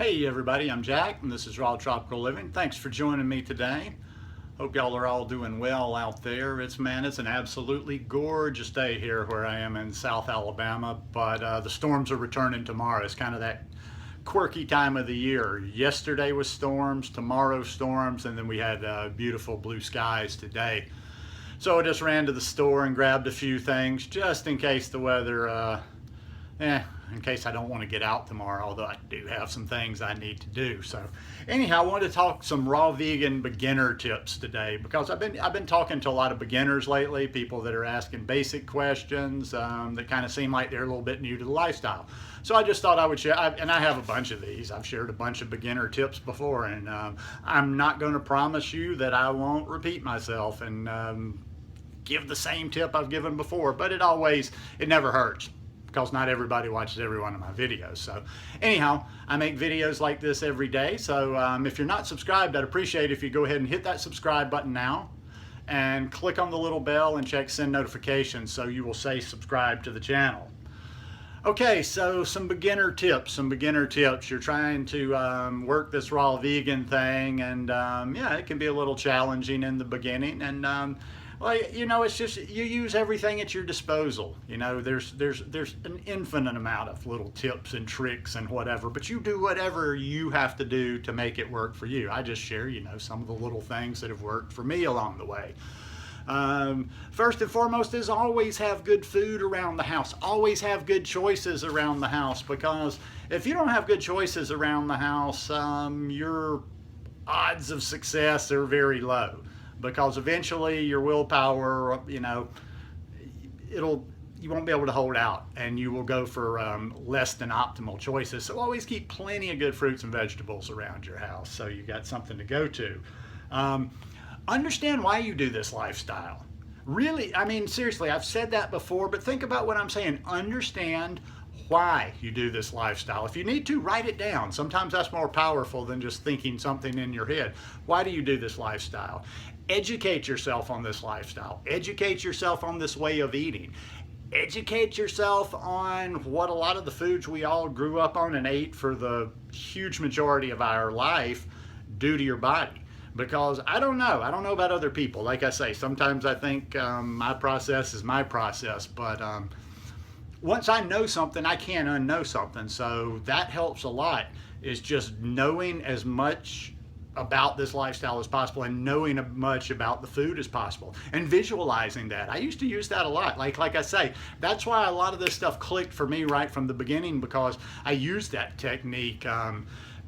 Hey everybody, I'm Jack and this is Raw Tropical Living. Thanks for joining me today. Hope y'all are all doing well out there. It's an absolutely gorgeous day here where I am in South Alabama, but the storms are returning tomorrow. It's kind of that quirky time of the year. Yesterday was storms, tomorrow storms, and then we had beautiful blue skies today. So I just ran to the store and grabbed a few things just in case the weather in case I don't want to get out tomorrow, although I do have some things I need to do. So anyhow, I wanted to talk some raw vegan beginner tips today because I've been talking to a lot of beginners lately, people that are asking basic questions that kind of seem like they're a little bit new to the lifestyle. So I just thought I would share, and I have a bunch of these. I've shared a bunch of beginner tips before, and I'm not going to promise you that I won't repeat myself and give the same tip I've given before, but it never hurts, because not everybody watches every one of my videos. So anyhow, I make videos like this every day. So if you're not subscribed, I'd appreciate if you go ahead and hit that subscribe button now and click on the little bell and check send notifications so you will say subscribe to the channel. Okay, so some beginner tips. You're trying to work this raw vegan thing, and yeah, it can be a little challenging in the beginning, and well, you know, it's just you use everything at your disposal. You know, there's an infinite amount of little tips and tricks and whatever, but you do whatever you have to do to make it work for you. I just share, you know, some of the little things that have worked for me along the way. First and foremost is always have good food around the house. Always have good choices around the house, because if you don't have good choices around the house, your odds of success are very low. Because eventually your willpower, you know, you won't be able to hold out, and you will go for less than optimal choices. So always keep plenty of good fruits and vegetables around your house so you got something to go to. Understand why you do this lifestyle. Really, I mean, seriously, I've said that before, but think about what I'm saying. Understand why you do this lifestyle. If you need to, write it down. Sometimes that's more powerful than just thinking something in your head. Why do you do this lifestyle? Educate yourself on this lifestyle. Educate yourself on this way of eating. Educate yourself on what a lot of the foods we all grew up on and ate for the huge majority of our life do to your body. Because I don't know about other people. Like I say, sometimes I think my process is my process, but once I know something, I can't unknow something. So that helps a lot, is just knowing as much about this lifestyle as possible and knowing as much about the food as possible and visualizing that. I used to use that a lot. Like I say, that's why a lot of this stuff clicked for me right from the beginning, because I used that technique.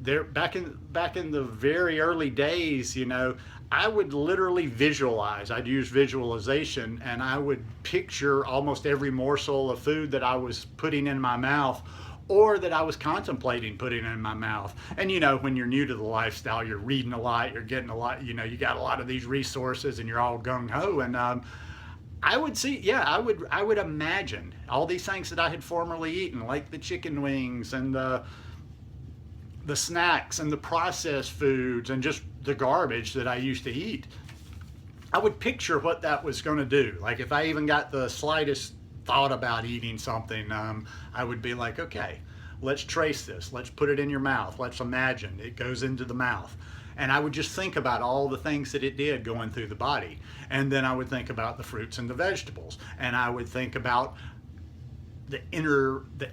Back in the very early days, you know, I would literally visualize. I'd use visualization, and I would picture almost every morsel of food that I was putting in my mouth, or that I was contemplating putting in my mouth. And you know, when you're new to the lifestyle, you're reading a lot, you're getting a lot, you know, you got a lot of these resources and you're all gung-ho. And I would see, yeah, I would imagine all these things that I had formerly eaten, like the chicken wings and the snacks and the processed foods and just the garbage that I used to eat. I would picture what that was going to do. Like if I even got the slightest thought about eating something, I would be like, okay, let's trace this. Let's put it in your mouth. Let's imagine it goes into the mouth. And I would just think about all the things that it did going through the body. And then I would think about the fruits and the vegetables. And I would think about the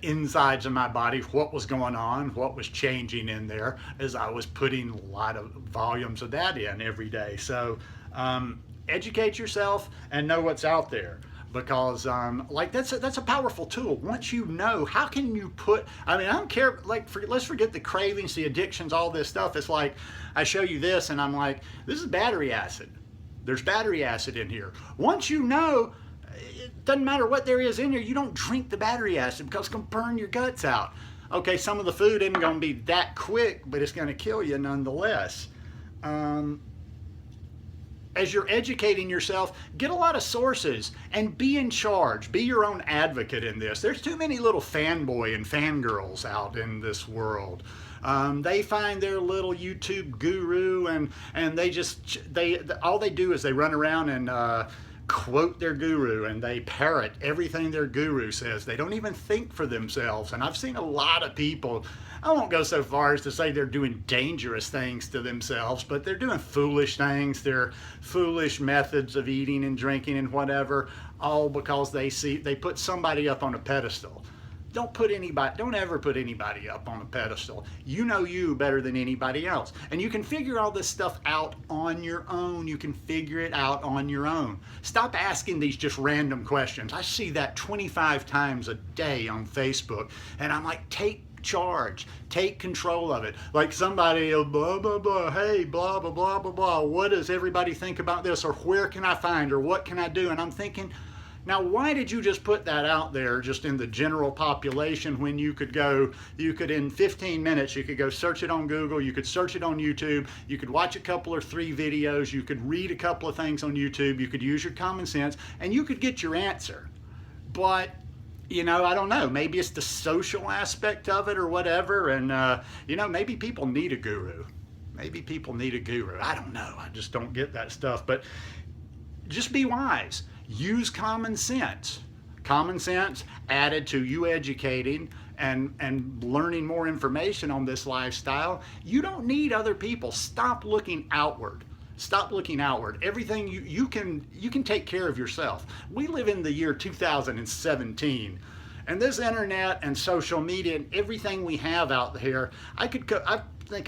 insides of my body, what was going on, what was changing in there, as I was putting a lot of volumes of that in every day. So educate yourself and know what's out there. Because like that's a powerful tool. Once you know, how can you put, I mean, I don't care, like let's forget the cravings, the addictions, all this stuff. It's like I show you this and I'm like, this is battery acid. There's battery acid in here. Once you know, it doesn't matter what there is in here, you don't drink the battery acid because it's going to burn your guts out. Okay, some of the food isn't going to be that quick, but it's going to kill you nonetheless. As you're educating yourself, get a lot of sources and be in charge. Be your own advocate in this. There's too many little fanboy and fangirls out in this world. They find their little YouTube guru and all they do is they run around and quote their guru, and they parrot everything their guru says. They don't even think for themselves. And I've seen a lot of people I won't go so far as to say they're doing dangerous things to themselves, but they're doing foolish things. They're foolish methods of eating and drinking and whatever, all because they put somebody up on a pedestal. Don't ever put anybody up on a pedestal. You know you better than anybody else. And you can figure all this stuff out on your own. You can figure it out on your own. Stop asking these just random questions. I see that 25 times a day on Facebook, and I'm like, take charge, take control of it. Like somebody, blah, blah, blah, hey, blah, blah, blah, blah, blah. What does everybody think about this? Or where can I find, or what can I do? And I'm thinking, now, why did you just put that out there just in the general population when you could in 15 minutes, you could go search it on Google, you could search it on YouTube, you could watch a couple or 3 videos, you could read a couple of things on YouTube, you could use your common sense, and you could get your answer. But, I don't know, maybe it's the social aspect of it or whatever, and, maybe people need a guru. Maybe people need a guru. I don't know. I just don't get that stuff. But just be wise. Use common sense. Common sense added to you educating and learning more information on this lifestyle. You don't need other people. Stop looking outward. Stop looking outward. Everything you can take care of yourself. We live in the year 2017. And this internet and social media and everything we have out here, I think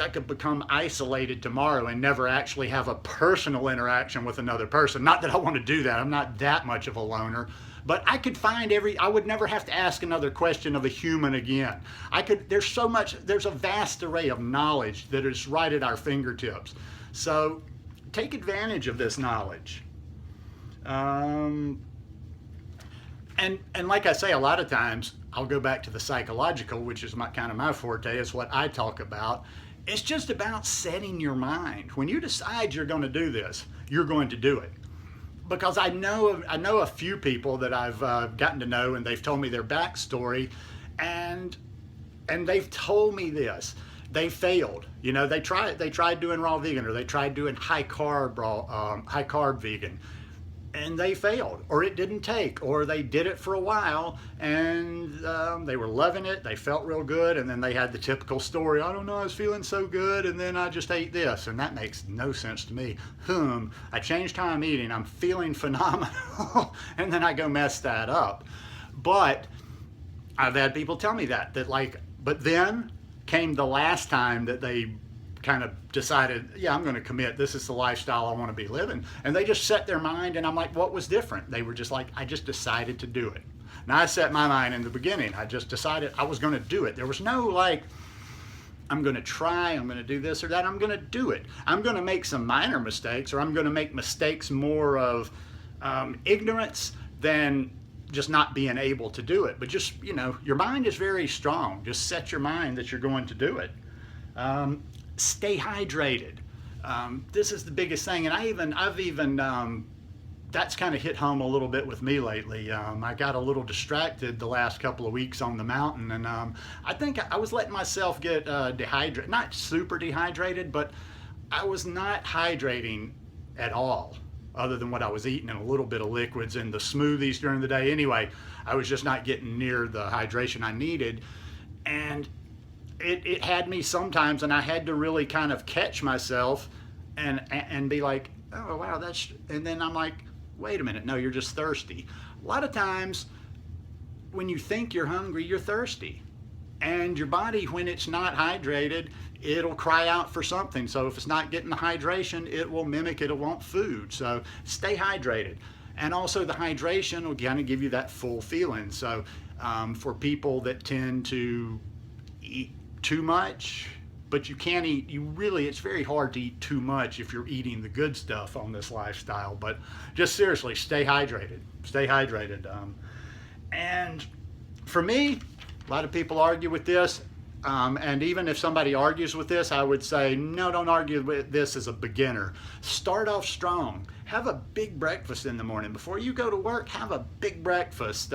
I could become isolated tomorrow and never actually have a personal interaction with another person. Not that I want to do that. I'm not that much of a loner. But I could find I would never have to ask another question of a human again. There's a vast array of knowledge that is right at our fingertips. So take advantage of this knowledge. And like I say, a lot of times I'll go back to the psychological, which is my forte, is what I talk about. It's just about setting your mind. When you decide you're going to do this, you're going to do it. Because I know a few people that I've gotten to know, and they've told me their backstory, and they've told me this. They failed. They tried doing raw vegan, or they tried doing high carb vegan, and they failed, or it didn't take, or they did it for a while and they were loving it, they felt real good, and then they had the typical story, I don't know, I was feeling so good and then I just ate this, and that makes no sense to me. I changed how I'm eating, I'm feeling phenomenal, and then I go mess that up. But I've had people tell me but then came the last time that they kind of decided, yeah, I'm going to commit. This is the lifestyle I want to be living. And they just set their mind, and I'm like, what was different? They were just like, I just decided to do it. Now, I set my mind in the beginning. I just decided I was going to do it. There was no I'm going to try, I'm going to do this or that. I'm going to do it. I'm going to make some minor mistakes, or I'm going to make mistakes more of ignorance than just not being able to do it. But just, your mind is very strong. Just set your mind that you're going to do it. Stay hydrated. This is the biggest thing, and I've even that's kind of hit home a little bit with me lately. I got a little distracted the last couple of weeks on the mountain, and I think I was letting myself get dehydrated, not super dehydrated, but I was not hydrating at all, other than what I was eating and a little bit of liquids and the smoothies during the day. Anyway, I was just not getting near the hydration I needed, and it had me sometimes, and I had to really kind of catch myself and be like, oh wow, and then I'm like, wait a minute, no, you're just thirsty. A lot of times when you think you're hungry, you're thirsty, and your body, when it's not hydrated, it'll cry out for something. So if it's not getting the hydration, it will mimic it, want food. So stay hydrated. And also the hydration will kind of give you that full feeling. So for people that tend to eat too much, but you can't eat, it's very hard to eat too much if you're eating the good stuff on this lifestyle. But just seriously, stay hydrated. Stay hydrated. And for me, a lot of people argue with this. And even if somebody argues with this, I would say, no, don't argue with this as a beginner. Start off strong. Have a big breakfast in the morning. Before you go to work, have a big breakfast.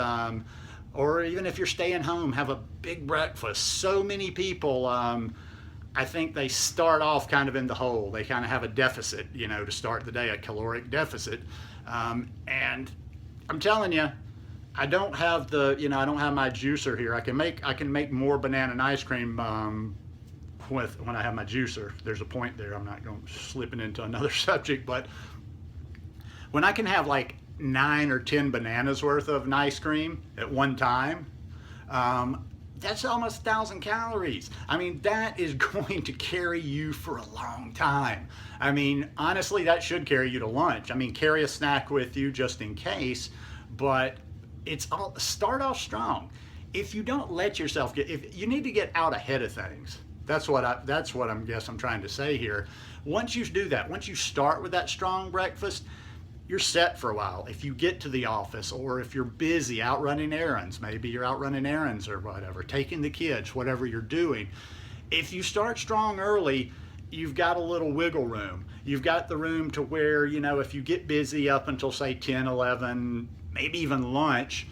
Or even if you're staying home, have a big breakfast. So many people, I think they start off kind of in the hole. They kind of have a deficit, to start the day, a caloric deficit. And I'm telling you, I don't have the, I don't have my juicer here. I can make more banana and ice cream when I have my juicer. There's a point there. I'm not going slipping into another subject, but when I can have like 9 or 10 bananas worth of ice cream at one time, that's almost 1,000 calories. I mean, that is going to carry you for a long time. I mean, honestly, that should carry you to lunch. I mean, carry a snack with you just in case, but start off strong. If you don't let yourself if you need to get out ahead of things. That's what I'm trying to say here. Once you do that, once you start with that strong breakfast, you're set for a while. If you get to the office, or if you're busy out running errands, maybe you're out running errands or whatever, taking the kids, whatever you're doing, if you start strong early, you've got a little wiggle room. You've got the room to where, if you get busy up until say 10, 11, maybe even lunch,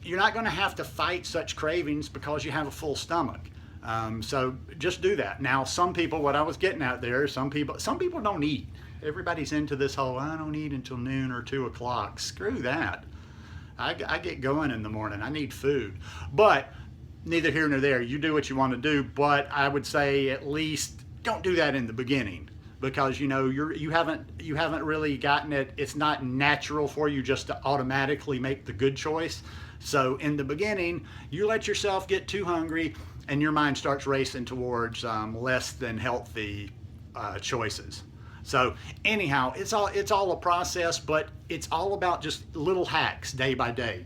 you're not going to have to fight such cravings because you have a full stomach. So just do that. Now, some people, what I was getting at there, some people don't eat. Everybody's into this whole, I don't eat until noon or 2 o'clock. Screw that. I get going in the morning. I need food. But neither here nor there. You do what you want to do. But I would say at least don't do that in the beginning, because you haven't really gotten it. It's not natural for you just to automatically make the good choice. So in the beginning, you let yourself get too hungry, and your mind starts racing towards less than healthy choices. So anyhow, it's all a process, but it's all about just little hacks day by day,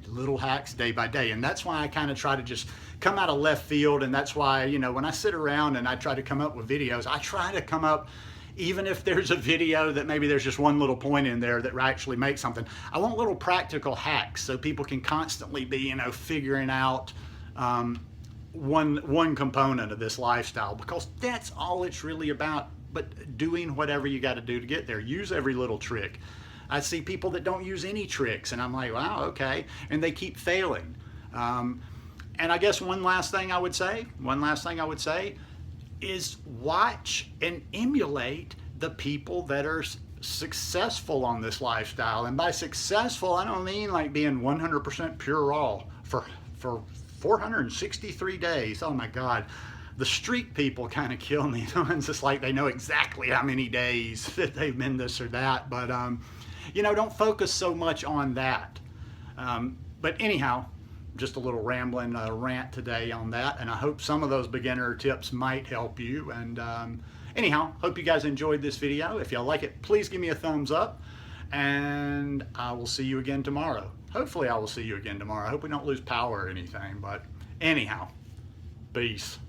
and that's why I kind of try to just come out of left field. And that's why, when I sit around and I try to come up with videos, I try to come up, even if there's a video that maybe there's just one little point in there that actually makes something, I want little practical hacks so people can constantly be, figuring out one component of this lifestyle, because that's all it's really about. But doing whatever you got to do to get there. Use every little trick. I see people that don't use any tricks, and I'm like, wow, okay, and they keep failing. And I guess one last thing I would say is watch and emulate the people that are successful on this lifestyle. And by successful, I don't mean like being 100% pure raw for 463 days. Oh my God. The streak people kind of kill me. It's like they know exactly how many days that they've been this or that. But, don't focus so much on that. But anyhow, just a little rambling rant today on that. And I hope some of those beginner tips might help you. And anyhow, hope you guys enjoyed this video. If y'all like it, please give me a thumbs up. And I will see you again tomorrow. Hopefully I will see you again tomorrow. I hope we don't lose power or anything. But anyhow, peace.